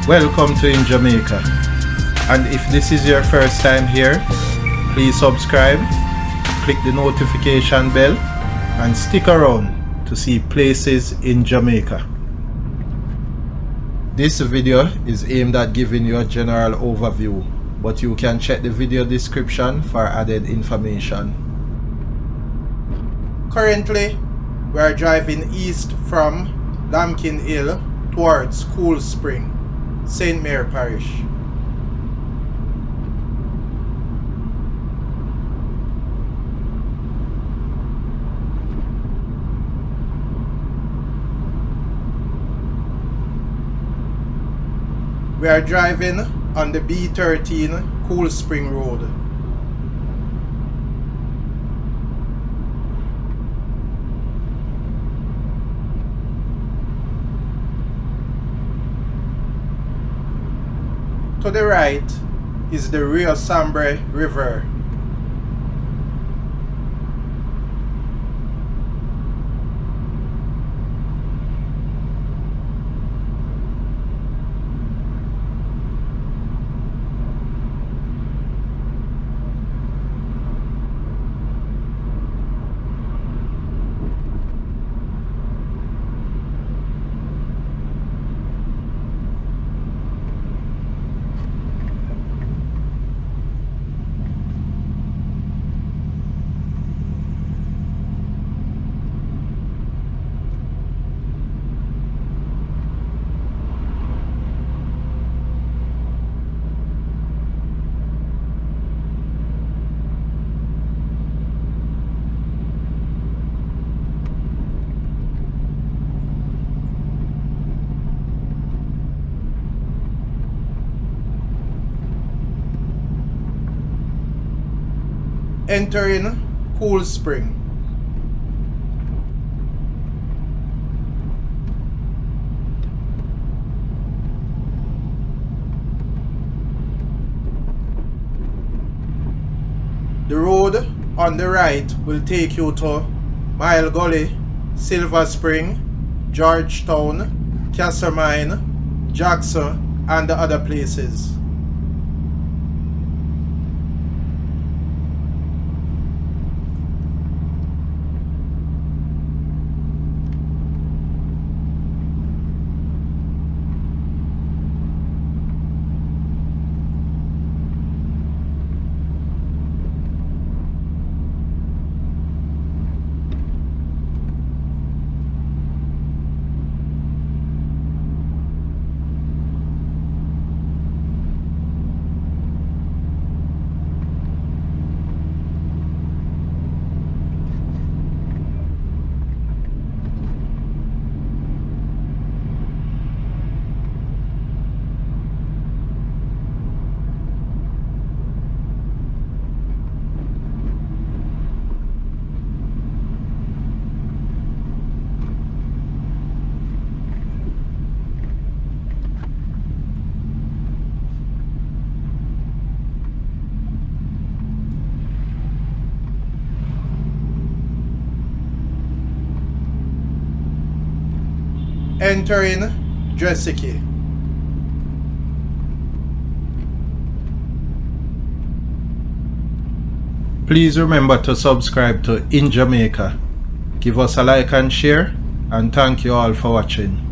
Welcome to InJamaica, and if this is your first time here, please subscribe, click the notification bell and stick around to see places in Jamaica. This video is aimed at giving you a general overview, but you can check the video description for added information. Currently, we are driving east from Lambkin Hill towards Cool Spring, St. Mary Parish. We are driving on the B13 Cool Spring Road. To the right is the Rio Sambre River. Entering Cool Spring. The road on the right will take you to Mile Gully, Silver Spring, Georgetown, Castlemine, Jackson, and the other places. Entering Dressikie. Please remember to subscribe to InJamaica. Give us a like and share, and thank you all for watching.